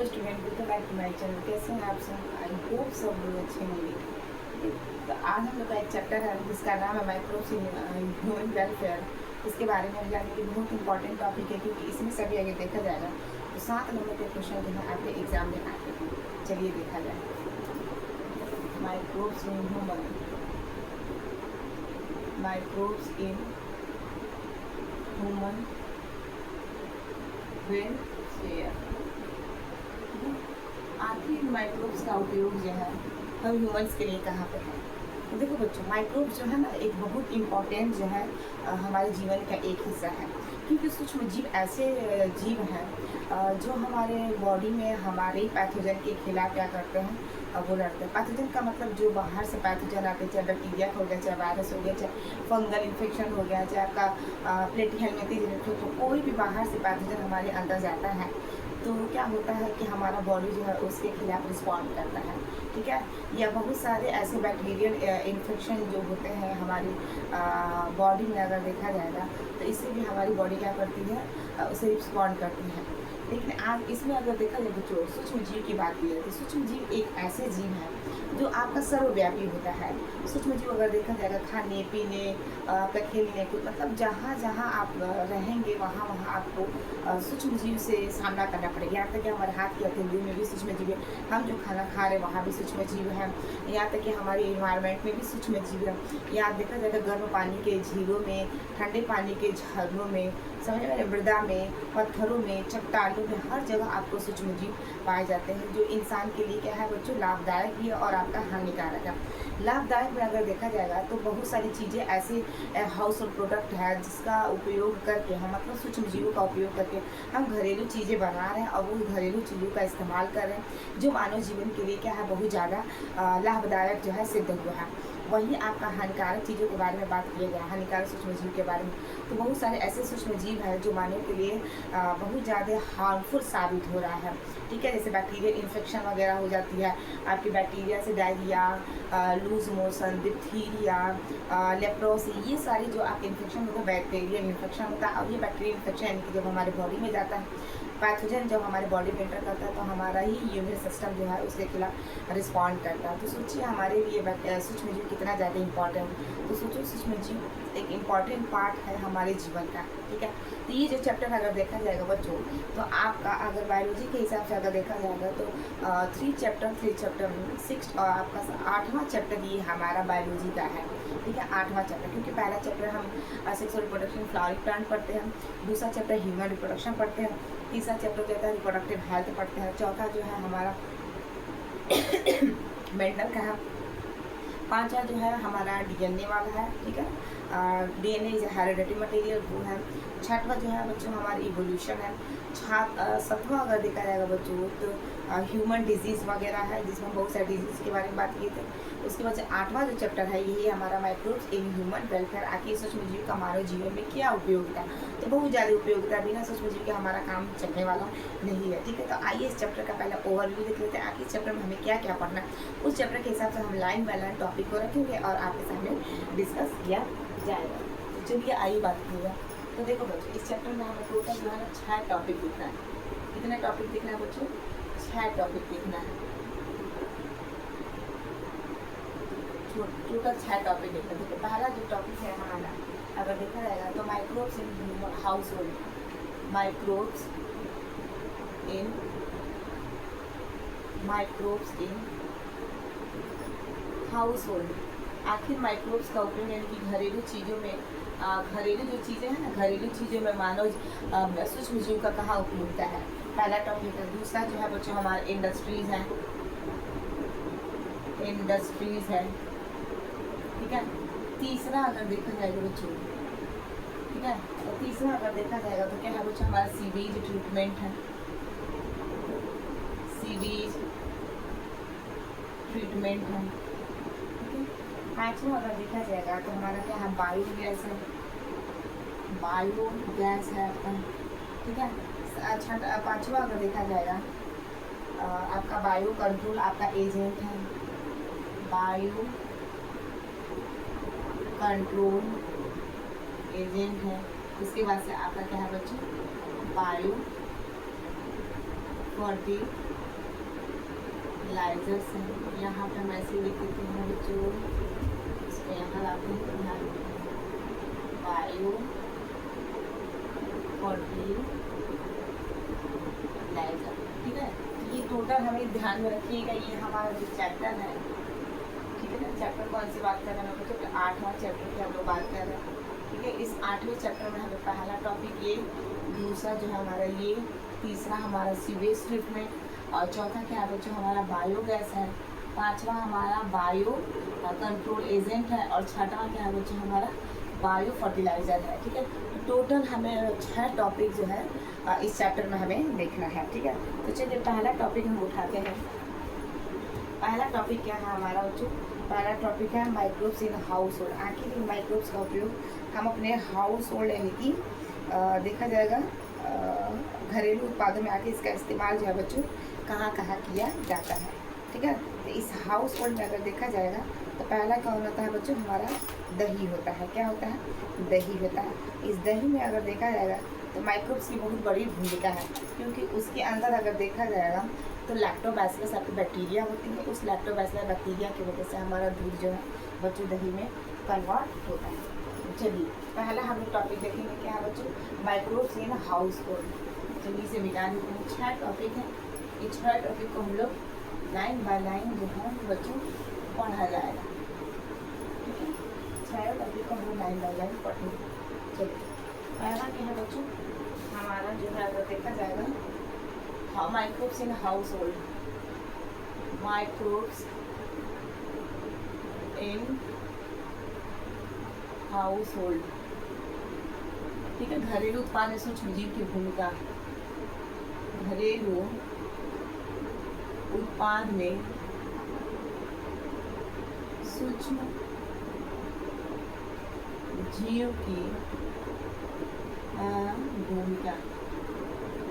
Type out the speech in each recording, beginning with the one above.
Student, welcome back to my channel. कैसे हैं आप सब? आई होप सब लोग अच्छे होंगे। तो आज हम लोग का एक चैप्टर है जिसका नाम है माइक्रोब्स इन ह्यूमन वेलफेयर। इसके बारे में हम जानेंगे कि बहुत इंपॉर्टेंट टॉपिक है, क्योंकि इसमें सभी अगर देखा जाएगा तो 7 नंबर के क्वेश्चन जो है आपके एग्जाम में आते हैं। चलिए देखा जाए। Microbes in human welfare. आखिर माइक्रोब्स का उपयोग जो है हम ह्यूमंस के लिए कहाँ पे है? तो देखो बच्चों, माइक्रोब्स जो है ना एक बहुत इम्पॉर्टेंट जो है हमारे जीवन का एक हिस्सा है, क्योंकि सूक्ष्म जीव ऐसे जीव हैं जो हमारे बॉडी में हमारे पैथोजन के खिलाफ क्या करते हैं, वो लड़ते हैं। पैथोजन का मतलब जो बाहर से पैथोजन आते हैं, चाहे बैक्टीरिया हो गया, चाहे वायरस हो गया, चाहे फंगल इन्फेक्शन हो गया, चाहे आपका प्लेटी हेलमिंथेस हो, तो कोई भी बाहर से पैथोजन हमारे अंदर जाता है तो क्या होता है कि हमारा बॉडी जो है उसके खिलाफ रिस्पॉन्ड करता है, ठीक है। या बहुत सारे ऐसे बैक्टीरियल इन्फेक्शन जो होते हैं हमारी बॉडी में अगर देखा जाएगा तो इससे भी हमारी बॉडी क्या करती है, उसे रिस्पॉन्ड करती है। लेकिन आज इसमें अगर देखा जाए बच्चों, सूक्ष्म जीव की बात की जाए तो सूक्ष्म जीव एक ऐसे जीव है जो आपका सर्वव्यापी होता है। सूक्ष्म जीव अगर देखा जाएगा खाने पीने आपका खेलने को, मतलब जहाँ जहाँ आप रहेंगे वहाँ वहाँ आपको सूक्ष्म जीव से सामना करना पड़ेगा। यहाँ तक कि हमारे हाथ की हथेली में भी सूक्ष्म जीव है, हम जो खाना खा रहे हैं वहाँ भी सूक्ष्म जीव है, यहाँ तक कि हमारे इन्वायरमेंट में भी सूक्ष्म जीव है। यहाँ देखा जाएगा गर्म पानी के झीलों में, ठंडे पानी के झरनों में, समझ में, मृदा में, पत्थरों में, चट्टानों में, हर जगह आपको सूक्ष्म जीव पाए जाते हैं, जो इंसान के लिए क्या है बच्चों, लाभदायक भी है और आपका हानिकारक है। लाभदायक में अगर देखा जाएगा तो बहुत सारी चीज़ें ऐसे हाउस होल्ड प्रोडक्ट है जिसका उपयोग करके हम, मतलब सूक्ष्म जीवों का उपयोग करके हम घरेलू चीज़ें बना रहे हैं और वो घरेलू चीज़ों का इस्तेमाल कर रहे हैं, जो मानव जीवन के लिए क्या है, बहुत ज़्यादा लाभदायक जो है सिद्ध हुआ है। वहीं आपका हानिकारक चीज़ों के बारे में बात किया गया, हानिकारक सूक्ष्म जीव के बारे में, तो बहुत सारे ऐसे सूक्ष्म जीव हैं जो मानव के लिए बहुत ज़्यादा हार्मफुल साबित हो रहा है, ठीक है। जैसे बैक्टीरियल इन्फेक्शन वगैरह हो जाती है आपकी, बैक्टीरिया से diarrhoea, loose motion, diphtheria, leprosy, ये सारी जो आपके इन्फेक्शन होता है बैक्टीरियल इन्फेक्शन होता है। अब ये बैक्टीरियल इन्फेक्शन यानी कि जब हमारे बॉडी में जाता है, पैथोजन जब हमारे बॉडी में एंटर करता है तो हमारा ही इम्यून सिस्टम जो है उसके खिलाफ रिस्पॉन्ड करता है। तो सोचिए हमारे लिए सूक्ष्म जीव कितना ज़्यादा इम्पॉर्टेंट है। तो सोचो सूक्ष्म जीव एक इम्पॉर्टेंट पार्ट है हमारे जीवन का, ठीक है। तो ये जो चैप्टर अगर देखा जाएगा बच्चों, तो आपका अगर बायोलॉजी के हिसाब से अगर देखा जाएगा तो 3 चैप्टर 6 और आपका 8वां चैप्टर ये हमारा बायोलॉजी का है, ठीक है। 8वां चैप्टर, क्योंकि पहला चैप्टर हम सेक्सुअल रिप्रोडक्शन फ्लावरिंग प्लांट पढ़ते हैं, दूसरा चैप्टर ह्यूमन रिप्रोडक्शन पढ़ते हैं, तीसरा चैप्टर जो है रिप्रोडक्टिव हेल्थ पढ़ते हैं, चौथा जो है हमारा मेंटल का है, 5वां जो है हमारा डीएनए वाला है, ठीक है। डीएनए इज हेरिडिटरी मटेरियल वो है। 6वां जो है बच्चों हमारा इवोल्यूशन है। 7वां अगर देखा जाएगा बच्चों तो ह्यूमन डिजीज़ वगैरह है, जिसमें बहुत सारे डिजीज़ के बारे में बात किए थे। उसके बाद से 8वां जो चैप्टर है यही हमारा माइक्रोब्स इन ह्यूमन वेलफेयर। आखिर सूक्ष्म जीव का मानव जीवन में क्या उपयोगिता है? तो बहुत ज़्यादा उपयोगिता, बिना सूक्ष्म जीव के हमारा काम चलने वाला नहीं है, ठीक है। तो आइए इस चैप्टर का पहले ओवरव्यू देख लेते हैं, आखिर इस चैप्टर में हमें क्या क्या पढ़ना है। उस चैप्टर के हिसाब से हम लाइन बाय लाइन टॉपिक को रखेंगे और आपके सामने डिस्कस किया जाएगा। चलिए आइए बात कीजिएगा। तो देखो बच्चों, इस चैप्टर में हमें टोटल जो है ना 6 टॉपिक दिखना है। कितने टॉपिक दिखना है बच्चों? 6 टॉपिक दिखना है, टोटल 6 टॉपिक देखना है। देखो पहला जो टॉपिक है हमारा अगर देखा जाएगा तो microbes in house hold, microbes in house hold. आखिर माइक्रोब्स का उपयोग यानी कि घरेलू चीज़ों में, घरेलू जो चीज़ें हैं ना, घरेलू चीज़ों में मानव सूक्ष्म जीव का कहाँ उपयोगिता है, पहला टॉपिक है। दूसरा जो है बच्चों हमारा इंडस्ट्रीज़ है, ठीक है। तीसरा अगर देखा जाएगा बच्चों, ठीक है, तो तीसरा अगर देखा जाएगा तो क्या है बच्चों, हमारा सीवेज ट्रीटमेंट है, सीवेज ट्रीटमेंट है, ठीक है। 5वां अगर देखा जाएगा तो हमारा क्या है, बायोगैस है, बायोगैस है आपका, ठीक है। 5वां अगर देखा जाएगा आपका बायो कंट्रोल आपका एजेंट है, बायो कंट्रोल एजेंट है। इसके बाद से आपका क्या है बच्चों, बायो फर्टिलाइजर्स हैं। यहाँ पे हम ऐसे लिख देते हैं बच्चों, इसको यहाँ लाते हैं, यहाँ बायो फर्टिलाइजर। ठीक है, ये टोटल हमें ध्यान में रखिएगा। ये हमारा जो चैप्टर है, ठीक है ना, चैप्टर कौन सी बात कर रहे हैं बच्चों, 8वां चैप्टर की हम लोग बात कर रहे हैं। ठीक है, इस 8वें चैप्टर में हमें पहला टॉपिक ये, दूसरा जो है हमारा ये, तीसरा हमारा सीवेज ट्रीटमेंट, और चौथा क्या है बच्चों हमारा बायोगैस है, पांचवा हमारा बायो कंट्रोल एजेंट है, और छठवां क्या है बच्चों हमारा बायो फर्टिलाइज़र है। ठीक है, टोटल हमें 6 टॉपिक जो है इस चैप्टर में हमें देखना है। ठीक है, तो चलिए पहला टॉपिक हम उठाते हैं। पहला टॉपिक क्या है हमारा बच्चों, पहला टॉपिक है माइक्रोब्स इन हाउस होल्ड। आखिर इन माइक्रोब्स का उपयोग हम अपने हाउस होल्ड यानी कि देखा जाएगा घरेलू उत्पादों में आके इसका इस्तेमाल जो है बच्चों कहाँ कहाँ किया जाता है। ठीक है, तो इस हाउस होल्ड में अगर देखा जाएगा तो पहला कौन होता है बच्चों हमारा दही होता है। क्या होता है, दही होता है। इस दही में अगर देखा जाएगा तो माइक्रोब्स की बहुत बड़ी भूमिका है, क्योंकि उसके अंदर अगर देखा जाएगा तो लैक्टोबैसिलस आपकी बैक्टीरिया होती है। उस लैक्टोबैसिलस बैक्टीरिया की वजह से हमारा दूध जो है बच्चों दही में कन्वर्ट होता है। चलिए पहला हम लोग टॉपिक देखेंगे क्या है बच्चों, माइक्रोब्स इन हाउस होल्ड। चलिए इसे मिला देते हैं। 6 टॉपिक है, ये 6 टॉपिक को हम लोग लाइन बाय लाइन जो है बच्चों पढ़ा जाएगा। ठीक है, 6 टॉपिक को हम लोग लाइन बाय लाइन पढ़ेंगे। चलिए पहला क्या है बच्चों हमारा जो है अगर देखा जाएगा microbes in house hold, microbes in house hold. ठीक है, घरेलू उत्पाद में सूक्ष्म जीव की भूमिका, घरेलू उत्पाद में सूक्ष्म जीव की भूमिका।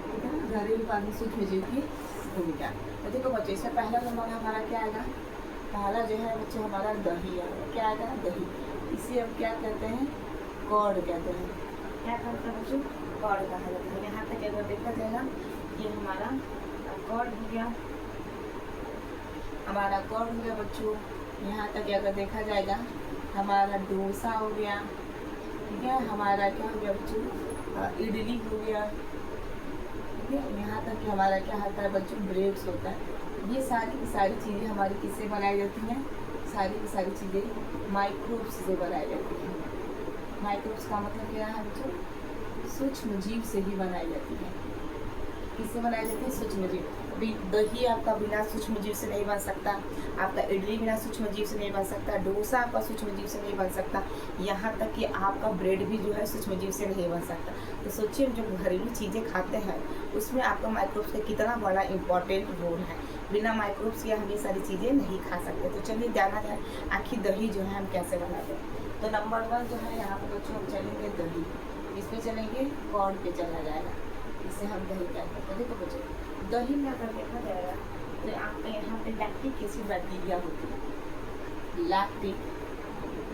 ठीक है, घरेलू उत्पाद में सूक्ष्म जीव की भूमिका। तो देखो बच्चों इसमें पहला नंबर हमारा क्या आएगा, पहला जो है बच्चों हमारा दही आएगा। क्या आएगा, दही। इसे हम क्या कहते हैं, कर्ड कहते हैं। क्या कहते हैं बच्चों, कर्ड कहा जाता है। यहाँ तक अगर देखा जाएगा ये हमारा कर्ड हो गया, हमारा कर्ड हो गया बच्चों। यहाँ तक अगर देखा जाएगा हमारा डोसा हो गया। ठीक है, हमारा क्या हो गया बच्चों, इडली हो गया। ठीक है, यहाँ तक कि हमारा क्या होता है बच्चों, ब्रेड्स होता है। ये सारी की सारी चीज़ें हमारी किससे बनाई जाती हैं, सारी की सारी चीज़ें माइक्रोब्स से बनाई जाती हैं। माइक्रोब्स का मतलब क्या है बच्चों, सूक्ष्म जीव से ही बनाई जाती है। किससे बनाई जाती है, सूक्ष्म जीव। दही आपका बिना सूक्ष्म जीव से नहीं बन सकता, आपका इडली बिना सूक्ष्म जीव से नहीं बन सकता, डोसा आपका सूक्ष्म जीव से नहीं बन सकता, यहाँ तक कि आपका ब्रेड भी जो है सूक्ष्म जीव से नहीं बन सकता। तो सोचिए जो घरेलू चीज़ें खाते हैं उसमें आपका माइक्रोब्स का कितना बड़ा इम्पोर्टेंट रोल है। बिना माइक्रोब्स के हम ये सारी चीज़ें नहीं खा सकते। तो चलिए जाना जाए आखिर दही जो है हम कैसे बनाते हैं। तो नंबर 1 जो है यहाँ पर बच्चों हम चलेंगे दही, इस पर चलेंगे कर्ड पे चला जाएगा, इससे हम दही क्या करते हैं। देखो बच्चों दही में अगर देखा जाएगा तो आपके यहाँ पे लैक्टिक एसिड बैक्टीरिया होती है, लैक्टिक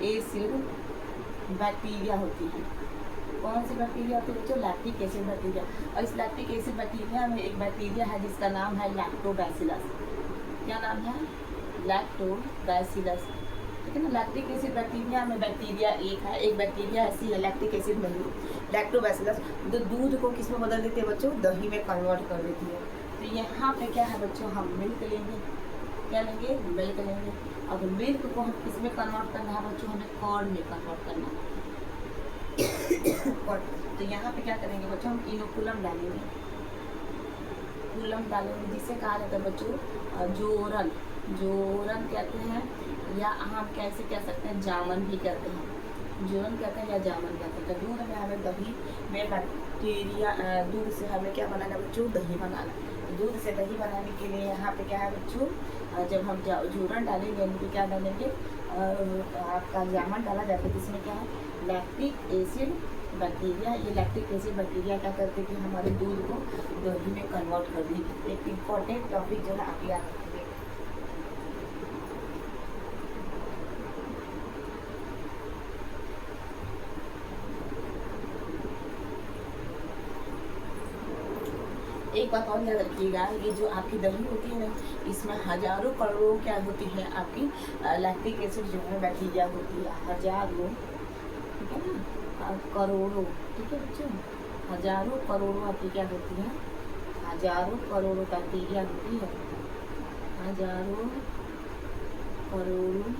एसिड बैक्टीरिया होती है। कौन सी बैक्टीरिया होती है बच्चों, लैक्टिक एसिड बैक्टीरिया। और इस लैक्टिक एसिड बैक्टीरिया में एक बैक्टीरिया है जिसका नाम है लैक्टोबैसिलस। क्या नाम है, लैक्टोबैसिलस। ठीक है ना, लैक्टिक एसिड बैक्टीरिया में बैक्टीरिया एक बैक्टीरिया ऐसी है लैक्टिक एसिड में लैक्टोबैसिलस, जो दूध को किस में बदल देती है बच्चों, दही में कन्वर्ट कर देती है। तो यहाँ पे क्या है बच्चों, हम मिल्क लेंगे। क्या लेंगे, मिल्क लेंगे। अब मिल्क को हम किस में कन्वर्ट करना है बच्चों, हमें कर्ड में कन्वर्ट करना है। तो यहाँ पे क्या करेंगे बच्चों, हम इनोकुलम डालेंगे, कुलम डालेंगे, जिसे कहा जाता है बच्चों जोरन, जोरन कहते हैं, या हम कैसे कह सकते हैं, जामन भी कहते हैं, जोरन कहते हैं या जामन कहते हैं। तो दूध में हमें दही में बैक्टीरिया, दूध से हमें क्या बनाना बच्चों, दही बनाना। दूध से दही बनाने के लिए यहाँ पे क्या है बच्चों, जब हम जोरन डालेंगे यानी कि क्या डालेंगे, आपका जामन डाला जाता है, जिसमें क्या है लैक्टिक एसिड बैक्टीरिया। ये लैक्टिक एसिड बैक्टीरिया क्या करते हैं कि हमारे दूध को दही में कन्वर्ट कर दी। एक इम्पॉर्टेंट टॉपिक जो है आप याद रखिए। एक एक बात और याद रखिएगा, ये जो आपकी दही होती है ना, इसमें हज़ारों करोड़ों क्या होती है आपकी लैक्टिक एसिड जो है बैक्टीरिया होती है, हज़ारों, ठीक है ना, करोड़ों, ठीक है बच्चों, हज़ारों करोड़ों आपकी क्या होती है, हज़ारों करोड़ों बैक्टीरिया होती है, हज़ारों करोड़ों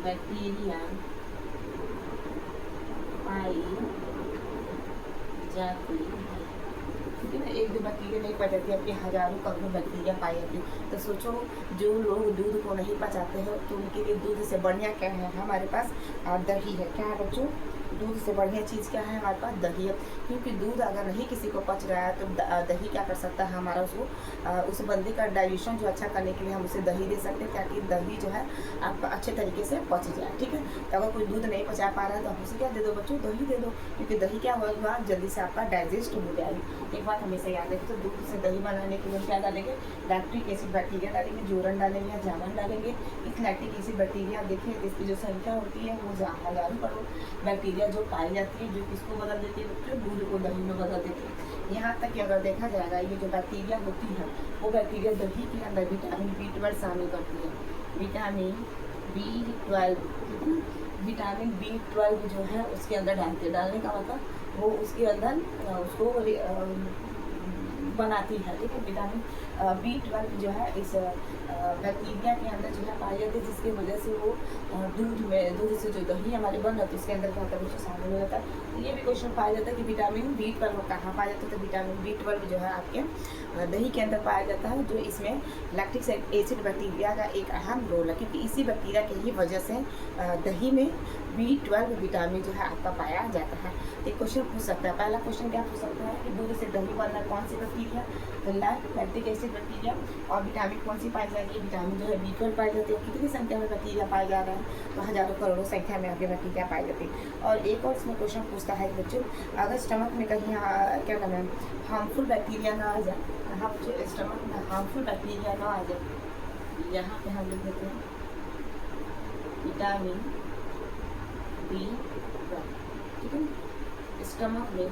बैक्टीरिया पाई जाती है, ठीक है ना। एक दो बैक्टीरिया नहीं पाई जाती, आपके हज़ारों करोड़ों बैक्टीरिया पाई जाती है। तो सोचो, जो लोग दूध को नहीं पचाते हैं तो उनके लिए दूध से बढ़िया क्या है हमारे पास, दही है। क्या है बच्चों, दूध से बढ़िया चीज़ क्या है हमारे पास, दही है। क्योंकि दूध अगर नहीं किसी को पच रहा है तो दही क्या कर सकता है हमारा, उसको उस बंदे का डाइजेशन जो अच्छा करने के लिए हम उसे दही दे सकते हैं, ताकि दही जो है आपका अच्छे तरीके से पच जाए, ठीक है। तो अगर कोई दूध नहीं पचा पा रहा है तो हम उसे क्या दे दो बच्चों, दही दे दो, क्योंकि दही क्या होगा, जल्दी से आपका डाइजेस्ट हो जाएगी। एक बात हमेशा याद रखें, तो दूध से दही बनाने के लिए क्या डालेंगे, लैक्टिक एसिड बैक्टीरिया डालेंगे, जोरन डालेंगे या जामन डालेंगे। इस लैक्टिक एसिड बैक्टीरिया देखिए, इसकी जो संख्या होती है वो हज़ारों करोड़ बैक्टीरिया जो पाई जाती है, जो किसको बदल देती है बच्चों, दूध को दही में बदल देती है। यहाँ तक कि अगर देखा जाएगा, ये जो बैक्टीरिया होती है वो बैक्टीरिया दही के अंदर विटामिन B12 शामिल करती है, विटामिन B12, विटामिन B12 जो है उसके अंदर डालने का मतलब वो उसके अंदर उसको बनाती है, ठीक है। विटामिन B12 जो है इस बैक्टीरिया के अंदर जो है पाई जाती है, जिसकी वजह से वो दूध से जो दही हमारे बन रहा है तो उसके अंदर क्या होता है, उसको शामिल हो जाता है। तो ये भी क्वेश्चन पाया जाता है कि विटामिन B12 कहाँ पाया जाता है, तो विटामिन B12 जो है आपके दही के अंदर पाया जाता है, जो इसमें लैक्टिक एसिड बैक्टीरिया का एक अहम रोल है, क्योंकि इसी बैक्टीरिया की ही वजह से दही में B12 विटामिन जो है आपका पाया जाता है। एक क्वेश्चन पूछ सकता है, पहला क्वेश्चन क्या पूछ सकता है कि दूध से दही बनना कौन सी बैक्टीरिया, तो लैक्टिक एसिड बैक्टीरिया, और विटामिन कौन सी पाई जाएगी, विटामिन जो है B12 पाई जाती है। कितनी संख्या में बैक्टीरिया पाया जा रहा है, तो हज़ारों करोड़ों संख्या में आपके बैक्टीरिया पाई जाती है। और एक और इसमें क्वेश्चन पूछता है बच्चों, अगर स्टमक में कहीं क्या नाम है हार्मफुल बैक्टीरिया ना आ जाए, यहाँ पर स्टमक में हार्मफुल बैक्टीरिया ना आ जाए, यहाँ पे हम लिख देते हैं विटामिन B12, ठीक है। स्टमक में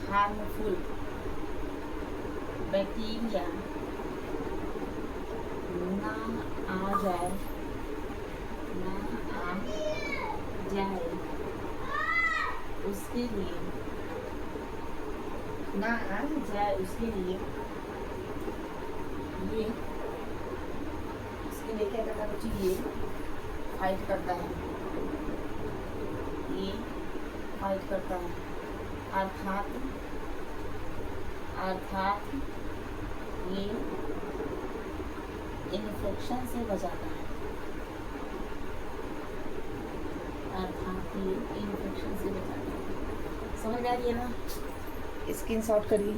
हार्मफुल बैक्टीरिया ना आ जाए उसके लिए ये इसके लिए क्या करता है बच्ची, ये फाइट करता है, ये फाइट करता है, अर्थात ये इन्फेक्शन से बचाता है, अर्थात ये इन्फेक्शन से बचाता है। समझ आ रही है ना, स्क्रीनशॉट करिए।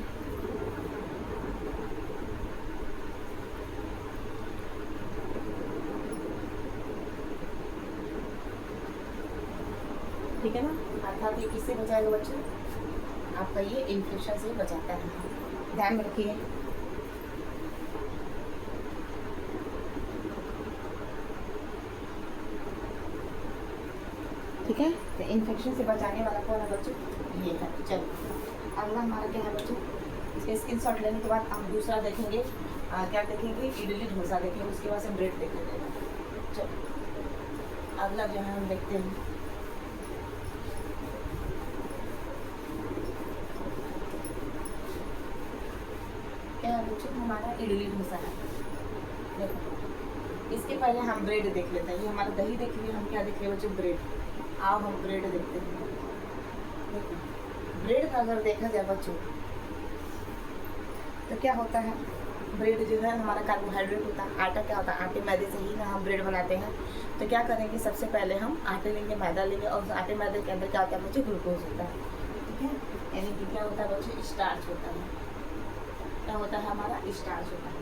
ठीक है ना, अर्थात ये किससे बचाएगा बच्चों, आपका ये इन्फेक्शन से बचाता है, ध्यान में रखिए। ठीक है, तो इन्फेक्शन से बचाने वाला कौन है बच्चों, ये है। चलो अगला हमारा क्या है बच्चों, इसके स्क्रीनशॉट लेने के बाद हम दूसरा देखेंगे, क्या देखेंगे, इडली डोसा देखेंगे, उसके बाद से ब्रेड देखेंगे। चलो अगला जो है हम देखते हैं, क्या है बच्चों, हमारा इडली डोसा है। देखो इसके पहले हम ब्रेड देख लेते हैं, ये हमारा दही देख लिया, हम क्या देख रहे हैं बच्चों, ब्रेड। आओ हम ब्रेड देखते हैं। देखो ब्रेड का अगर देखा जाए बच्चों तो क्या होता है, ब्रेड जो है हमारा कार्बोहाइड्रेट होता है, आटा क्या होता है, आटे मैदे से ही ना हम ब्रेड बनाते हैं। तो क्या करेंगे, सबसे पहले हम आटे लेंगे, मैदा लेंगे, और उस आटे मैदे के अंदर क्या होता है बच्चों, ग्लूकोज होता है, ठीक है। यानी कि क्या होता है बच्चों, स्टार्च होता है। क्या होता है, हमारा स्टार्च होता है।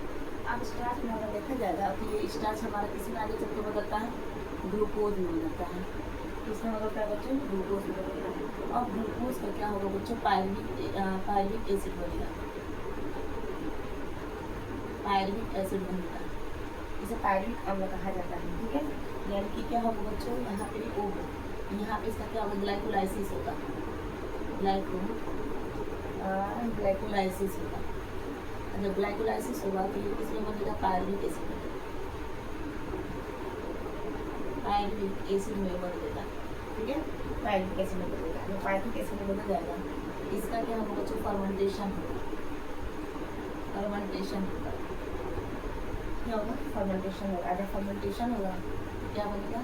अब स्टार्च में अगर देखा जाएगा तो ये स्टार्च हमारा किसी में आगे चल के बदलता है, ग्लूकोज में बदलता है। किसमें बदलता है बच्चों, ग्लूकोज में बदलता है। और ग्लूकोज का क्या होगा बच्चों, पायरिक एसिड बनेगा, पायरिक एसिड बनेगा, इसे पायरिक अम्ल कहा जाता है, ठीक है। यानी कि क्या होगा बच्चों, यहाँ पे O यहाँ पे इसका क्या होगा, ग्लाइकोलाइसिस होगा, ग्लाइकोलाइसिस होगा। जब ग्लाइकोलाइसिस होगा तो ये किसमें बनेगा, पायरुविक एसिड में, पायरुविक एसिड में बदलेगा, ठीक है, पायरुविक एसिड में बदलेगा। जब पायरुविक एसिड में बदल जाएगा इसका क्या होगा बच्चों, फर्मेंटेशन होगा, फर्मेंटेशन होगा, क्या होगा, फर्मेंटेशन होगा। अगर फर्मेंटेशन होगा तो क्या बनेगा,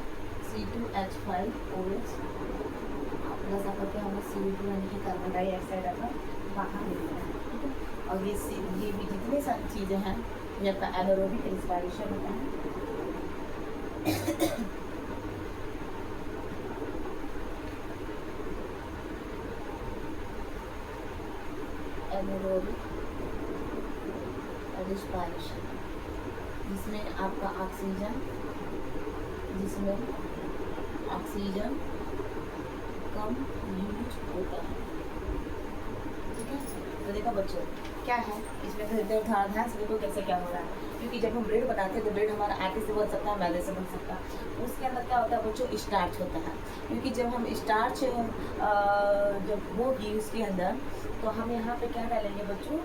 C2H5OH प्लस आपका क्या होगा, CO2 यानी कि कार्बन डाइऑक्साइड आपका बाहर निकलेगा, ठीक है। और ये भी जितने सारी चीज़ें हैं ये आपका एनारोबिक रिस्पायरेशन होता है। एनारोबिक रिस्पायरेशन जिसमें आपका ऑक्सीजन कम यूज होता है, ठीक है। तो देखो बच्चों क्या है इसमें, ध्यान से देखो कैसे क्या हो रहा है। क्योंकि जब हम ब्रेड बनाते हैं तो ब्रेड हमारा आटे से बन सकता है, मैदे से बन सकता है। उसके अंदर क्या होता है बच्चों, स्टार्च होता है। क्योंकि जब हम स्टार्च जब होगी उसके अंदर तो हम यहाँ पे क्या डालेंगे बच्चों,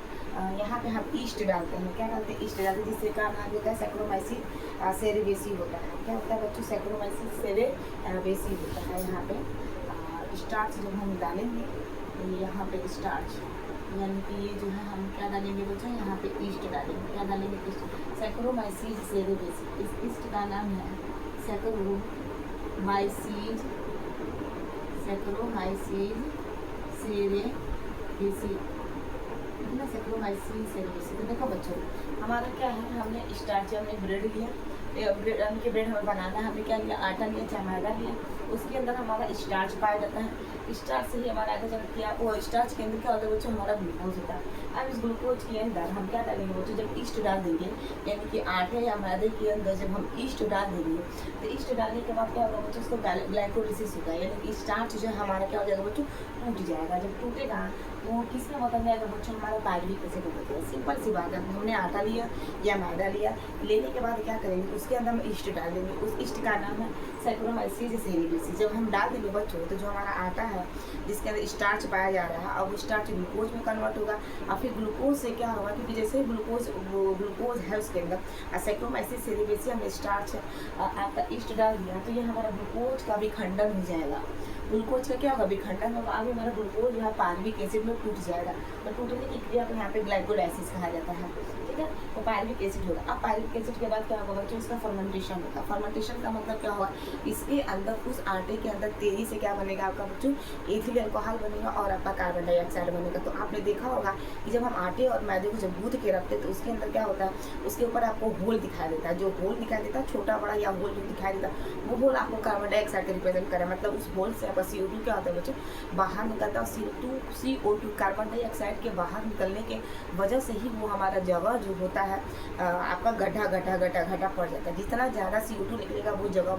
यहाँ पे हम ईस्ट डालते हैं। क्या डालते हैं, ईस्ट डालते हैं, जिससे क्या नाम होता है, सैक्रोमाइसिस सेरेवेसी होता है। क्या होता है बच्चों, सैक्रोमाइसिस सेरेवेसी होता है। यहाँ पे स्टार्च जब हम डालेंगे यहाँ पे स्टार्च यानी कि ये जो है हम क्या डालेंगे बच्चों, यहाँ पे ईस्ट डालेंगे। क्या डालेंगे, ईस्ट, सैक्रोमाइसिस सेरेवेसी। इस ईस्ट का नाम है सैक्रोमाइसिस सेरेवेसी, सैक्रोमाइसिस सेरेवेसी। तो देखो बच्चों हमारा क्या है, हमने स्टार्च, हमने ब्रेड लिया, ब्रेड हमें बनाना है, हमने क्या लिया, आटा लिया, चाहे मैदा लिया, उसके अंदर हमारा स्टार्च पाया जाता है। स्टार्च से ही हमारा आगे चल किया, वो स्टार्च के अंदर क्या होता है बच्चों, हमारा ग्लूकोज होता है। अब इस ग्लूकोज के अंदर हम क्या डालेंगे बच्चों, जब ईस्ट डाल देंगे, यानी कि आटे या मैदे के अंदर जब हम ईस्ट डाल देंगे तो ईस्ट डालने के बाद क्या होगा बच्चों, उसको ग्लाइकोलाइसिस होगा, यानी कि स्टार्च जो हमारा क्या हो जाएगा बच्चों, टूट जाएगा। जब टूटेगा तो वो किसमें बदल जाएगा बच्चों, हमारा पायरुविक एसिड में बदलेगा। सिंपल सी बात है, हमने आटा लिया या मैदा लिया, लेने के बाद क्या करेंगे, उसके अंदर हम ईस्ट डाल देंगे। उस ईस्ट का नाम है सैक्रोमाइसिस सेरेवेसी। जब हम डाल देंगे बच्चों तो जो हमारा आटा है जिसके अंदर स्टार्च पाया जा रहा है, अब स्टार्च ग्लूकोज में कन्वर्ट होगा, और फिर ग्लूकोज से क्या होगा, क्योंकि जैसे ग्लूकोज है उसके अंदर, सैक्रोमाइसिस सेरेवेसी हमने स्टार्च आपका ईस्ट डाल दिया तो ये हमारा ग्लूकोज का भी खंडन हो जाएगा। ग्लूकोज का क्या होगा, विखंडन होगा, आगे हमारा ग्लूकोज जो है पायरुविक एसिड में टूट जाएगा। तो टूटने की क्रिया को यहाँ पे ग्लाइकोलाइसिस कहा जाता है, ठीक है। तो पायरुविक एसिड होगा। अब पायरुविक एसिड के बाद क्या होगा बच्चों, इसका फर्मेंटेशन होगा। फर्मेंटेशन का मतलब क्या होगा, इसके अंदर उस आटे के अंदर तेजी से क्या बनेगा आपका बच्चों, एथिल अल्कोहल बनेगा और आपका कार्बन डाइऑक्साइड बनेगा। तो आपने देखा होगा कि जब हम आटे और मैदे को जब गूंथ के रखते हैं तो उसके अंदर क्या होता है, उसके ऊपर आपको होल दिखाई देता है। जो होल दिखाई देता है, छोटा बड़ा या होल जो दिखाई देता है, वो होल आपको कार्बन डाइऑक्साइड का रिप्रेजेंट करे। मतलब उस होल से आपका CO2 क्या होता है बच्चों, बाहर निकलता है। CO2 कार्बन डाइऑक्साइड के बाहर निकलने के वजह से ही वो हमारा जगह जो होता है आपका गड्ढा पड़ जाता है। जितना ज़्यादा CO2 निकलेगा वो जगह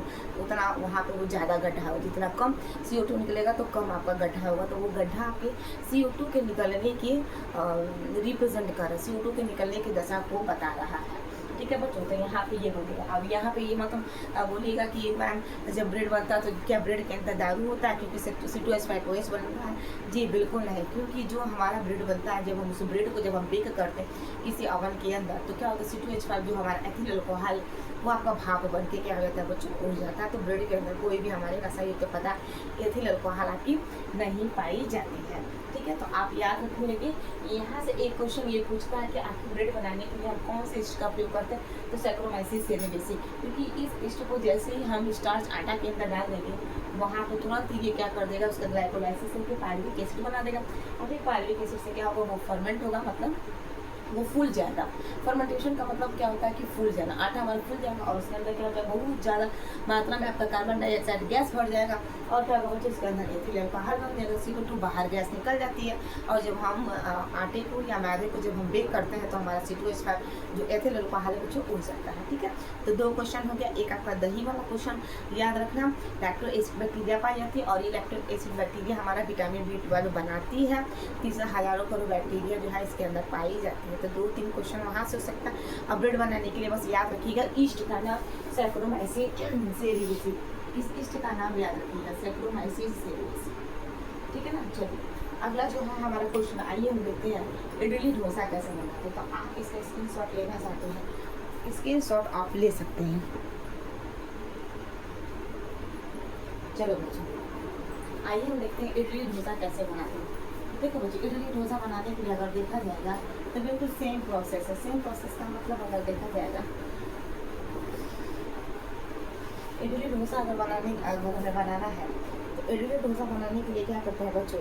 उतना वहाँ पे वो ज़्यादा गड्ढा होगा, जितना कम CO2 निकलेगा तो कम आपका गड्ढा होगा। तो वो गड्ढा आपके CO2 के निकलने की रिप्रेजेंट कर रहा है, CO2 के निकलने की दशा को बता रहा है, ठीक है बच्चों। तो यहाँ पे ये बोलेगा। अब यहाँ पे ये मतलब बोलेगा कि मैम जब ब्रेड बनता है तो क्या ब्रेड के अंदर दारू होता है क्योंकि C2H5OH बन रहा है? जी बिल्कुल नहीं, क्योंकि जो हमारा ब्रेड बनता है, जब हम उस ब्रेड को जब हम बेक करते हैं किसी ओवन के अंदर तो क्या होता है, C2H5 जो हमारा एथिल अल्कोहल वो आपका भाप बन के क्या हो जाता है बच्चों, उड़ जाता है। तो ब्रेड के अंदर कोई भी हमारे रसायन पदार्थ एथिल अल्कोहल आपकी नहीं पाई जाती है, ठीक है। तो आप याद रखेंगे। यहाँ से एक क्वेश्चन ये पूछता है कि आपकी ब्रेड बनाने के लिए हम कौन से ईस्ट का प्रयोग करते हैं, तो सैक्रोमाइसिस सेरेवेसी। क्योंकि इस ईस्ट को जैसे ही हम स्टार्च आटा के अंदर डाल देंगे वहाँ पे तुरंत ये क्या कर देगा, उसका ग्लाइकोलाइसिस होकर पायरुविक एसिड बना देगा। और फिर पायरुविक एसिड से क्या होगा, वो फर्मेंट होगा, मतलब वो फूल जाएगा। फर्मेंटेशन का मतलब क्या होता है कि फूल जाना, आटा हमारा फूल जाएगा और उसके अंदर क्या होता है, बहुत ज़्यादा मात्रा में आपका कार्बन डाइऑक्साइड गैस भर जाएगा और क्या होगा बच्चों, इसके अंदर एथिल अल्कोहल बन जाएगा, CO2 बाहर गैस निकल जाती है। और जब हम आटे को या मैदे को जब हम बेक करते हैं तो हमारा C2H5 जो एथिल अल्कोहल है बच्चों उड़ जाता है, ठीक है। तो 2 क्वेश्चन हो गया। एक आपका दही वाला क्वेश्चन याद रखना, लैक्टोज एसिड बैक्टीरिया पाई जाती है और ये लैक्टोज एसिड बैक्टीरिया हमारा विटामिन B12 बनाती है। तीसरा हजारों करोड़ बैक्टीरिया जो है इसके अंदर पाई जाती है। तो 2-3 क्वेश्चन वहाँ से हो सकता है। अब ब्रेड बनाने के लिए बस याद रखिएगा ईस्ट का नाम सैक्रोमाइसिस सेरेवेसी, इस ईस्ट का नाम याद रखिएगा, सेक्रोमाइसिस सेरेस। ठीक है ना। चलिए अगला जो है हमारा क्वेश्चन, आइए हम देखते हैं इडली डोसा कैसे बनाते हैं। तो आप इसका स्क्रीनशॉट लेना चाहते हैं, स्क्रीनशॉट आप ले सकते हैं। चलो बच्चों आइए हम देखते हैं इडली डोसा कैसे बनाते हैं। देखो बच्चों, इडली डोसा बनाने के लिए अगर देखा जाएगा तो बिल्कुल सेम प्रोसेस है। सेम प्रोसेस का मतलब अगर देखा जाएगा, इडली डोसा अगर बनाना है तो इडली डोसा बनाने के लिए क्या करते हैं बच्चों,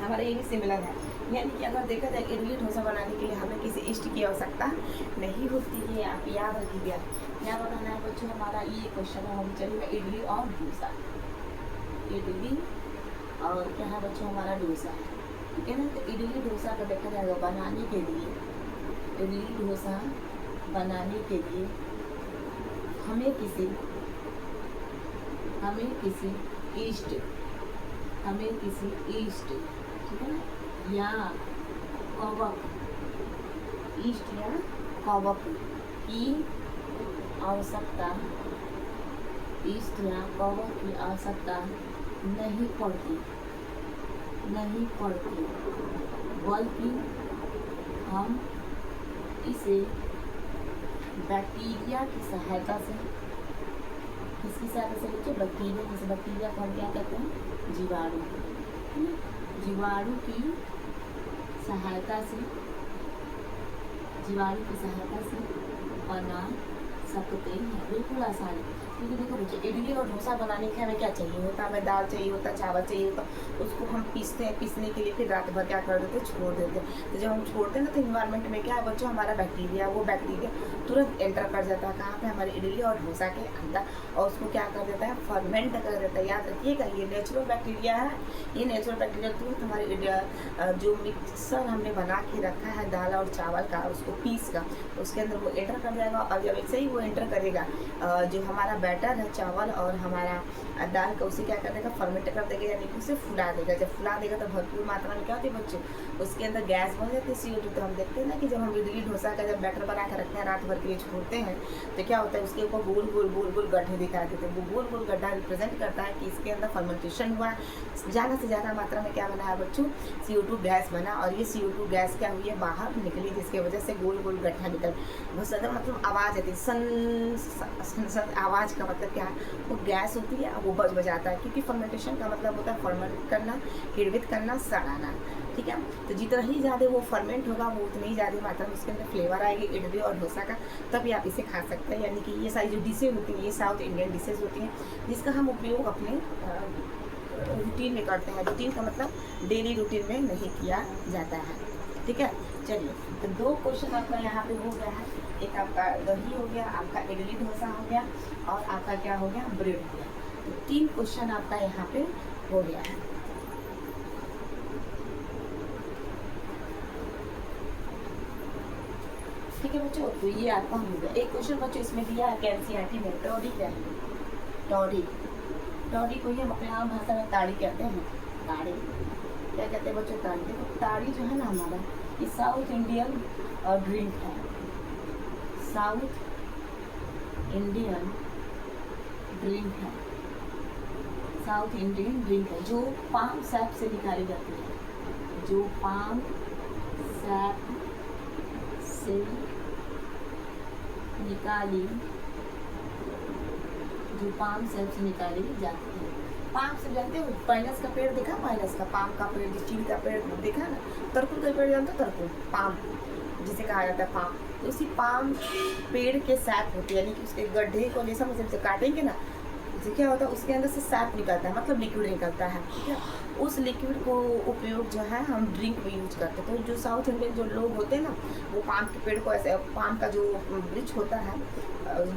हमारा ये भी सिमिलर है। यानी कि अगर देखा जाए इडली डोसा बनाने के लिए हमें किसी ईस्ट की आवश्यकता नहीं होती है। आप याद रखिएगा, क्या बनाना है बच्चों, हमारा ये क्वेश्चन है, हम चलेगा इडली और डोसा। इडली और क्या है बच्चों, हमारा डोसा। ठीक है ना। तो इडली डोसा का देखा जाएगा बनाने के लिए, इडली डोसा बनाने के लिए हमें किसी ईस्ट, ठीक है ना, या कवक, ईस्ट या कवक की आवश्यकता, ईस्ट या कवक की आवश्यकता नहीं पड़ती, बल्कि हम इसे बैक्टीरिया की सहायता से, किसकी सहायता से बच्चे, बैक्टीरिया, जैसे बैक्टीरिया को हम क्या कहते हैं, जीवाणु, जीवाणु की सहायता से बना सकते हैं। बिल्कुल आसान है। क्योंकि देखो बच्चे, इडली और डोसा बनाने के हमें क्या चाहिए होता है, हमें दाल चाहिए होता, चावल चाहिए होता, उसको हम पीसते हैं, पीसने के लिए फिर रात भर क्या कर देते हैं, छोड़ देते हैं। तो जब हम छोड़ते हैं ना, तो इन्वायरमेंट में क्या है बच्चों, हमारा बैक्टीरिया, वो बैक्टीरिया तुरंत एंटर कर जाता है कहाँ पे, हमारे इडली और डोसा के अंदर, और उसको क्या कर देता है, फर्मेंट कर देता है। याद रखिएगा, ये नेचुरल बैक्टीरिया है। ये नेचुरल बैक्टीरिया तुरंत हमारे जो मिक्सर हमने बना के रखा है दाल और चावल का, उसको पीस का, उसके अंदर वो एंटर कर जाएगा। और जब ऐसे ही वो एंटर करेगा, जो हमारा बैटर है चावल और हमारा दाल का, उसे क्या कर देगा, फर्मेंट कर देगा, यानी कि उसे फुला देगा। जब फुला देगा तो भरपूर मात्रा में क्या होती है बच्चों, उसके अंदर गैस बन जाती है, CO2। तो हम देखते हैं ना कि जब हम इडली डोसा का जब बैटर बना कर रखते हैं, रात भर के लिए छोड़ते हैं, तो क्या होता है, उसके ऊपर गोल गोल गड्ढे दिखाई देते हैं। वो गोल गड्ढा रिप्रेजेंट करता है कि इसके अंदर फर्मेंटेशन हुआ है, ज़्यादा से ज़्यादा मात्रा में क्या बना है बच्चों, CO2 गैस बना, और ये CO2 गैस क्या हुई है, बाहर निकली, जिसकी वजह से गोल गड्ढा निकल, बहुत ज़्यादा मतलब आवाज़ आती है, सन आवाज़ का मतलब क्या है, वो गैस होती है, वो बजाता है। क्योंकि फर्मेंटेशन का मतलब होता है फर्मेंट करना, हिरवित करना, सड़ाना। ठीक है। तो जितना ही ज़्यादा वो फर्मेंट होगा, वो उतनी ही ज़्यादा मात्रा में उसके अंदर फ्लेवर आएगी इडली और डोसा का, तभी आप इसे खा सकते हैं। यानी कि ये सारी जो डिशेज होती हैं, ये साउथ इंडियन डिशेज होती हैं, जिसका हम उपयोग अपने रूटीन में करते हैं। रूटीन का मतलब डेली रूटीन में नहीं किया जाता है। ठीक है। चलिए, तो 2 क्वेश्चन आपका यहाँ पे हो गया है। एक आपका दही हो गया, आपका इडली डोसा हो गया, और आपका क्या हो गया, ब्रेड हो गया। तो 3 क्वेश्चन आपका यहाँ पे हो गया है। ठीक है बच्चों, तो ये आपका हो गया। एक क्वेश्चन बच्चों इसमें दिया है एनसीईआरटी में, टॉडी क्या है, टॉडी को ही हम अपने आम भाषा में ताड़ी कहते हैं। ताड़ी क्या कहते हैं बच्चों, ताड़ी। देखो ताड़ी जो है ना हमारा, ये साउथ इंडियन ड्रिंक है, साउथ इंडियन ड्रिंक है, साउथ इंडियन ड्रिंक है, जो पाम सैप से निकाली जाती है, जो पाम सैप से निकाली जाती है। पाम से जानते हो, पाइनस का पेड़ देखा, पाइनस का, पाम का पेड़, चीड़ का पेड़ देखा ना, तरकुल का पेड़ जानते हो, तरकुल, पाम जिसे कहा जाता है पाम। तो उसी पाम पेड़ के सैप होती है, यानी कि उसके गड्ढे को जैसा मुझे काटेंगे ना, तो क्या होता है, उसके अंदर से सैप निकलता है, मतलब लिक्विड निकलता है। ठीक है। उस लिक्विड को उपयोग जो है हम ड्रिंक में यूज करते हैं। तो जो साउथ इंडियन जो लोग होते हैं ना, वो पाम के पेड़ को ऐसे, पाम का जो वृक्ष होता है,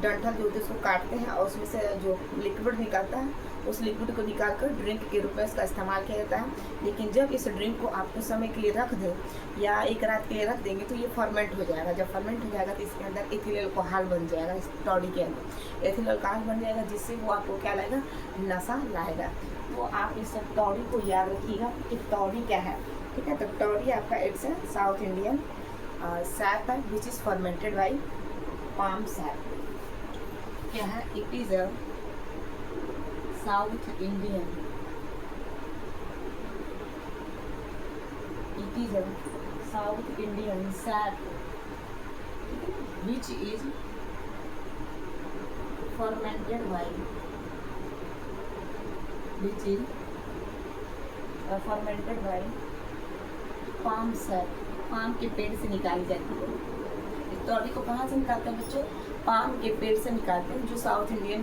डंठल जो होते हैं, उसको काटते हैं, और उसमें से जो लिक्विड निकलता है, उस लिक्विड को निकाल कर ड्रिंक के रूप में इसका इस्तेमाल किया जाता है। लेकिन जब इस ड्रिंक को आप कुछ समय के लिए रख दें, या एक रात के लिए रख देंगे, तो ये फर्मेंट हो जाएगा। जब फर्मेंट हो जाएगा तो इसके अंदर एथिल अल्कोहल बन जाएगा, इस टॉडी के अंदर एथिल अल्कोहल बन जाएगा, जिससे वो आपको क्या लाएगा, नशा लाएगा। तो आप इस टॉडी को याद रखिएगा कि टॉडी क्या है। ठीक है। तो टॉडी आपका इट्स साउथ इंडियन सैप है, which is fermented by palm SAP. क्या है, it is south Indian, it is a South Indian sap which is fermented wine, which is a fermented wine, palm sap, palm के पेड़ से निकाली जाती है। इस तौड़ी को कहाँ से निकालते हैं बच्चों? पाम के पेड़ से निकालते हैं। जो साउथ इंडिया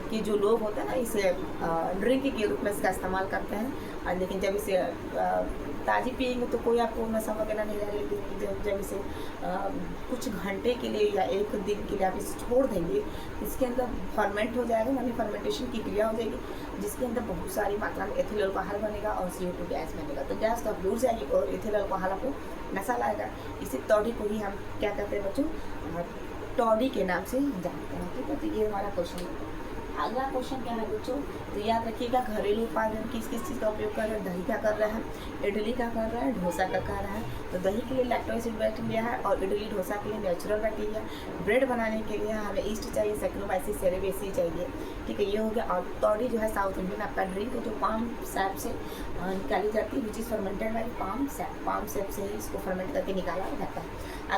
के जो लोग होते हैं ना, इसे ड्रिंक के रूप में इसका इस्तेमाल करते हैं। लेकिन जब इसे ताज़ी पिएंगे तो कोई आपको नशा वगैरह नहीं लगेगा। जब इसे कुछ घंटे के लिए या एक दिन के लिए आप इसे छोड़ देंगे, इसके अंदर फर्मेंट हो जाएगा, यानी फर्मेंटेशन की क्रिया हो जाएगी, जिसके अंदर बहुत सारी मात्रा में एथिल अल्कोहल बनेगा और CO2 गैस बनेगा। तो गैस तो आप दूर जाएगी और एथिल अल्कोहल आपको नशा लाएगा। इसी तौड़ी को ही हम क्या कहते हैं बच्चों? टॉडी के नाम से जानते हैं। ठीक है, तो ये हमारा क्वेश्चन है। अगला क्वेश्चन क्या है बच्चों? तो याद रखिएगा, घरेलू उत्पादन किस किस चीज़ का उपयोग कर रहे हैं? दही का कर रहा है, इडली का कर रहा है, डोसा का कर रहा है। तो दही के लिए लैक्टोएसिड बैक्टीरिया है और इडली डोसा के लिए नेचुरल बैक्टीरिया। ब्रेड बनाने के लिए हमें ईस्ट चाहिए, सैक्रोमाइसिस सेरेबेसी चाहिए। ठीक है, ये हो गया। और तौड़ी जो है साउथ इंडियन आपका ड्रिंक जो पाम सैप से निकाली जाती है, which is fermented by palm SAP से ही इसको फर्मेंट करके निकाला जाता है।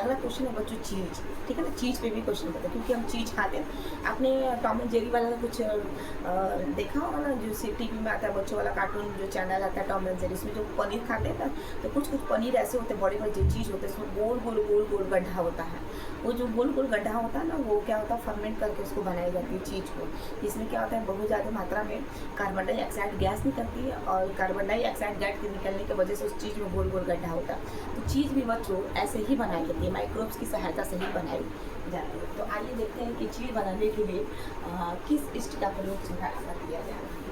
अगला क्वेश्चन है बच्चों चीज़। ठीक है ना, चीज़ पे भी क्वेश्चन होता है, क्योंकि हम चीज़ खाते हैं। आपने टॉम एंड जेरी वाला कुछ देखा होगा ना, जो TV में आता है बच्चों वाला कार्टून जो चैनल आता है टॉम एंड जेरी, इसमें जो पनीर खाते हैं ना, तो कुछ पनीर ऐसे होते हैं, बड़े बड़े जो चीज़ होते हैं, उसमें गोल गड्ढा होता है। वो जो गोल गड्ढा होता है ना, वो क्या होता है, फर्मेंट करके उसको बनाई जाती है चीज़ को। इसमें क्या होता है, बहुत ज़्यादा मात्रा में कार्बन डाइऑक्साइड गैस निकलती है और कार्बन डाइऑक्साइड गैस के निकलने की वजह से उस चीज़ में गोल गड्ढा होता है। तो चीज़ भी बच्चों ऐसे ही बनाई जाती है, माइक्रोब्स की सहायता से ही बनाई जाती है। तो आइए देखते हैं कि चीज़ बनाने के लिए किस ईस्ट का प्रयोग जो है किया जा रहा है।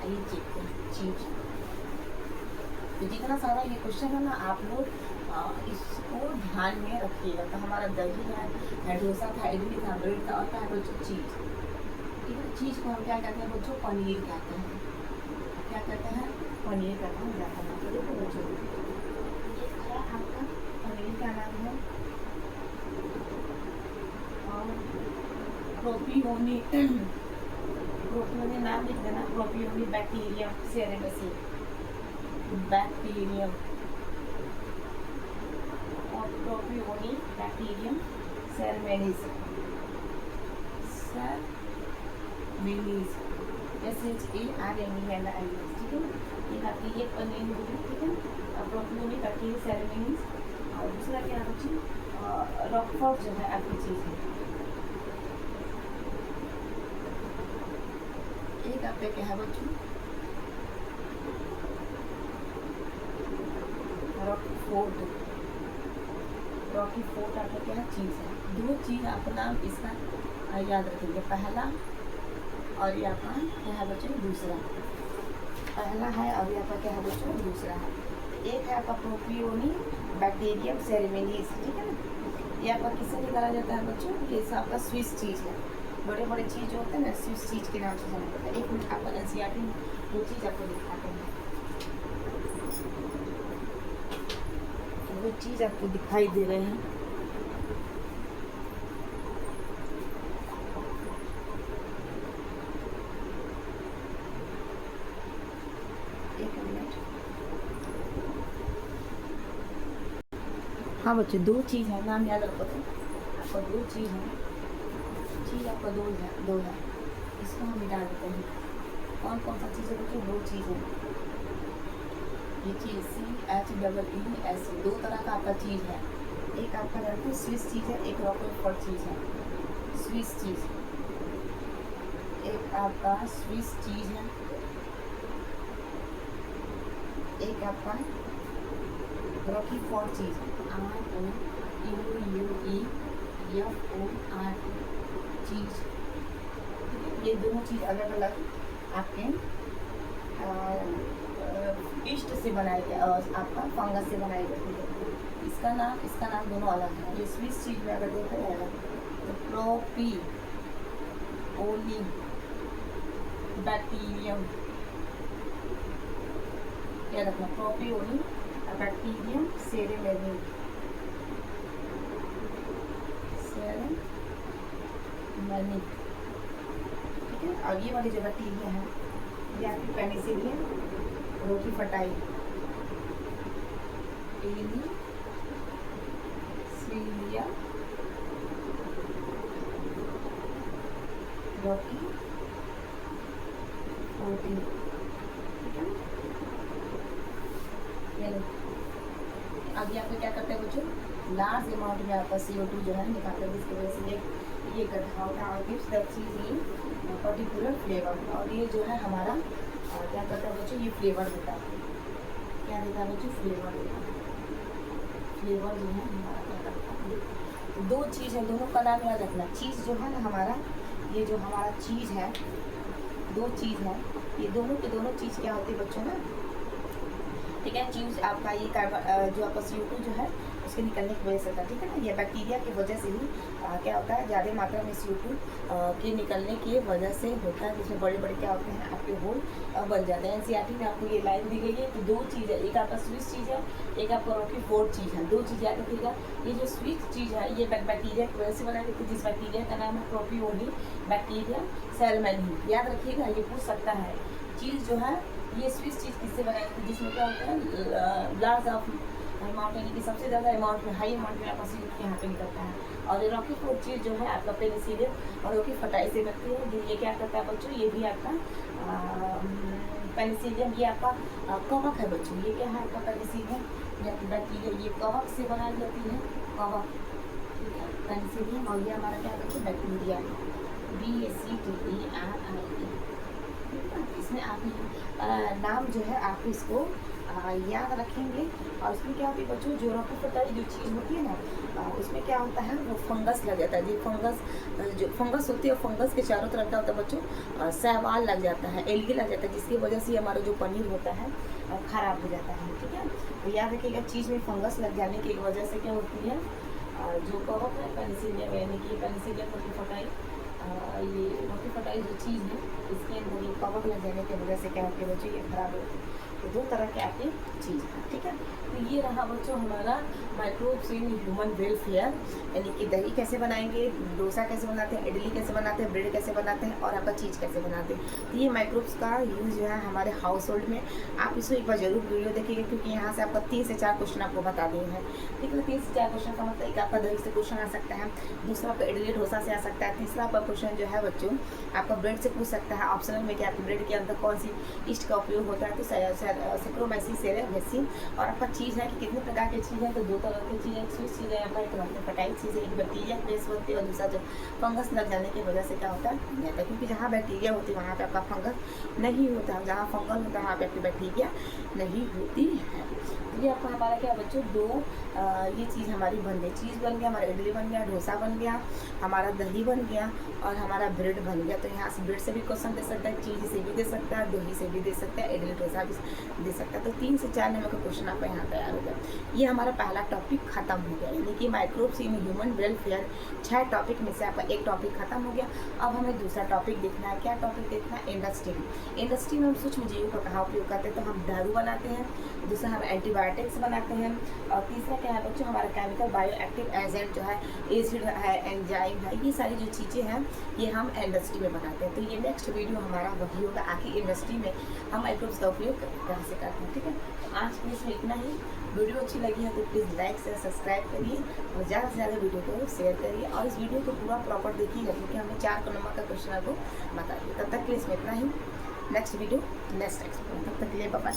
आइए देखते हैं चीज़। तो जितना सारा ये क्वेश्चन है ना, आप लोग इसको ध्यान में रखिएगा। तो हमारा दही है, डोसा था, इडली था, ब्रेड था, और क्या है बच्चों चीज़। ठीक है, चीज़ को हम क्या कहते हैं बच्चों? पनीर कहते हैं। क्या कहते हैं? पनीर कहते हैं। ज़्यादा नाम तो देखो बच्चों, ये है आपका पनीर का नाम है और प्रोपियोनी नाम लिख देना। प्रोपियोनी बैक्टीरियम सेरेबेसी, बैक्टीरियम और प्रोपियोनी बैक्टीरियम सेरेमेनीज, SHARMENIES। ठीक है ना, ये आपकी ये पनीर होगी। ठीक है, प्रोपियोनी बैक्टीरियम सेरेमेनीज। और दूसरा क्या बच्ची? रॉकफोर्ट जो है आपकी चीज़ है। एक आप पे क्या है बच्चों? रॉकी फोर्ट आपका क्या है? चीज़ है। दो चीज़ आपका नाम इसका याद रखेंगे, पहला और ये आपका क्या है बच्चों? दूसरा। पहला है और ये आपका क्या है बच्चों? दूसरा है। एक है आपका प्रोपियोनी बैक्टीरियम सेरेमेनीज। ठीक है ना, ये आपका किससे निकाला जाता है बच्चों? ये आपका स्विस चीज़ है। बड़े बड़े चीज़ जो होते हैं ना, स्विस चीज़ के नाम से जाना जाता है। एक मिनट, आपका NCERT में वो चीज़ आपको दिखाते हैं। वो चीज़ आपको दिखाई दे रहे हैं। एक मिनट। हाँ बच्चे, दो चीज़ है, नाम याद रखो। तो आपका दो चीज़ है, चीज़ आपका दो है। इसको हम मिटा देते हैं। कौन कौन सा चीज़ है बच्चों? दो चीज़ है। ये चीज़ CHEES, दो तरह का आपका चीज़ है। एक आपका लड़का स्विस चीज़ है, एक रॉकफोर्ट चीज़ है। स्विस चीज़, एक आपका स्विस चीज़ है, एक आपका रॉकफोर्ट चीज़ है। ROUEFORT चीज़। ये दोनों चीज़ अलग अलग आपके ईस्ट से बनाई गई और आपका फंगस से बनाई गई है। इसका नाम दोनों अलग है। ये स्विस चीज़ में अगर देखा जाएगा तो प्रोपियोनी बैक्टीरियम, याद रखना, प्रोपियोनी बैक्टीरियम सेरेमेनीज मैनी, ठीक है। और ये वाली जो बैक्टीरिया है ये आपकी पेनिसिलियम रोटी फटाई, सीलिया रोटी रोटी, ठीक है। अभी आपको क्या करते हैं बच्चों, लार्ज अमाउंट में आपका CO2 जो है निकालते हैं, जिसकी वजह से ये गड्ढा होता है और गिव्स द चीज इन पर्टिकुलर फ्लेवर। और ये जो है हमारा क्या करता है बच्चों, ये फ्लेवर देता है, क्या देता है बच्चों, फ्लेवर देता है। फ्लेवर जो है हमारा क्या करता है, तो दो चीज़ है, दोनों का नाम याद रखना। चीज़ जो है ना हमारा, ये जो हमारा चीज़ है, दो चीज़ है, ये दोनों के दोनों चीज़ क्या होती है बच्चों ना, ठीक है। चीज़ आपका ये कार्बन जो आपका CO2 जो है उसके निकलने की वजह से होता है, ठीक है ना। ये बैक्टीरिया की वजह से ही क्या होता है, ज़्यादा मात्रा में CO2 के निकलने की वजह से होता है, जिसमें बड़े बड़े क्या होते हैं आपके होल बन जाते हैं। NCERT में आपको ये लाइन दी गई है कि दो चीज़ है, एक आपका स्विच चीज़ है, एक आपका रॉकी फोर्ड चीज़ है, दो चीज़ याद रखिएगा। ये जो स्विच चीज़ है ये बैक्टीरिया की वजह से बनाई गई थी, जिस बैक्टीरिया का नाम है प्रोपियोली बैक्टीरिया सेलमनी, याद रखिएगा। ये पूछ सकता है चीज़ जो है ये स्विच चीज़ किससे बनाई गई थी, जिसमें क्या होता है लार्ज ऑफ अमाउंट, यानी कि सबसे ज़्यादा अमाउंट में, हाई अमाउंट में आपका CO2 यहाँ पे निकलता है। और ये रॉकी फोर्ड चीज़ जो है आपका पेनिसिलियम और रॉकी फटाई से बनती है। ये क्या करता है बच्चों, ये भी आपका पेनिसिलियम, ये आपका कवक है बच्चों, ये क्या है आपका पेनिसिलियम या बैक्टीरिया, ये कवक से बनाई जाती है, कवक, ठीक है, पेनिसिलियम। और ये हमारा क्या बच्चों, बैक्टीरिया, BACTERIA। इसमें आप नाम जो है आप इसको याद रखेंगे। और इसमें क्या होती है बच्चों, जो रॉकी फटाई जो चीज़ होती है ना, उसमें क्या होता है वो फंगस लग जाता है। जो फंगस होती है, फंगस के चारों तरफ क्या होता है बच्चों, शैवाल लग जाता है, एल्गी लग जाता है, जिसकी वजह से हमारा जो पनीर होता है ख़राब हो जाता है, ठीक है। तो याद रखिएगा चीज़ में फंगस लग जाने की वजह से क्या होती है, जो कवक है पेनिसिलियम, यानी कि पेनिसिलियम रॉकी फटाई, ये रॉकी फटाई जो चीज़ है इसके अंदर ये कवक लग जाने की वजह से क्या होती है बच्चों, ये खराब होती है। तो दो तरह के आपकी चीज़ है, ठीक है। तो ये रहा बच्चों हमारा माइक्रोब्स इन ह्यूमन वेलफेयर, यानी कि दही कैसे बनाएंगे, डोसा कैसे बनाते हैं, इडली कैसे बनाते हैं, ब्रेड कैसे बनाते हैं और आपका चीज़ कैसे बनाते हैं। तो ये माइक्रोब्स का यूज़ जो है हमारे हाउस होल्ड में, आप इसको एक बार जरूर वीडियो देखिएगा, क्योंकि यहाँ से आपका 3 से 4 क्वेश्चन आपको बता दिए हैं, ठीक है। 3 से 4 क्वेश्चन का मतलब एक आपका दही से क्वेश्चन आ सकता है, दूसरा आपका इडली डोसा से आ सकता है, तीसरा आपका क्वेश्चन जो है बच्चों आपका ब्रेड से पूछ सकता है ऑप्शनल में कि आपके ब्रेड के अंदर कौन सी ईस्ट का उपयोग होता है, तो सैक्रोमाइसिस, सेरेमेसिन। और आपका चीज़ है कि कितने प्रकार की चीज़ है, तो दो तरह की चीज़ है, एक स्विच चीज़ है आपका, एक रॉकी फटाई चीज़ है, एक बैक्टीरिया बेस होती है और दूसरा जो फंगस लग जाने की वजह से क्या होता है, क्योंकि जहाँ बैक्टीरिया होती है वहाँ पे आपका फंगस नहीं होता है, जहाँ फंगल होता है वहाँ पे आपकी बैक्टीरिया नहीं होती है। ये आपका हमारा क्या बच्चों, दो ये चीज़ हमारी बन गई, चीज़ बन गया, हमारा इडली बन गया, डोसा बन गया, हमारा दही बन गया और हमारा ब्रेड बन गया। तो यहाँ से ब्रेड से भी क्वेश्चन दे सकता है, चीज़ से भी दे सकता है, दही से भी दे सकता है, इडली डोसा भी दे सकता है। तो 3 से 4 नंबर का क्वेश्चन आपका यहाँ तैयार हो गया। ये हमारा पहला टॉपिक खत्म हो गया, यानी कि microbes in human welfare 6 topic में से आपका एक टॉपिक खत्म हो गया। अब हमें दूसरा टॉपिक देखना है। क्या टॉपिक देखना है, इंडस्ट्री। इंडस्ट्री में हम सूक्ष्म जीवों का कहाँ उपयोग करते हैं, तो हम दारू बनाते हैं, दूसरा हम एंटीबायोटिक्स बनाते हैं और तीसरा क्या है बच्चों, हमारा केमिकल बायो एक्टिव एजेंट जो है, एसिड है, एंजाइम है, ये सारी जो चीज़ें हैं ये हम इंडस्ट्री में बनाते हैं। तो ये नेक्स्ट वीडियो हमारा वही होगा, आखिर इंडस्ट्री में हम माइक्रोब्स का उपयोग कहाँ से करते हैं, ठीक है। आज के इसमें इतना ही। वीडियो अच्छी लगी है तो प्लीज़ लाइक से सब्सक्राइब करिए और ज़्यादा से ज़्यादा वीडियो को शेयर करिए और इस वीडियो को पूरा प्रॉपर देखिएगा, क्योंकि हमने 4 नंबर का क्वेश्चन आपको बता दिया। तब तक के लिए इसमें इतना ही। नेक्स्ट वीडियो नेक्स्ट एक्सप्लेन, तब तक के लिए बाय।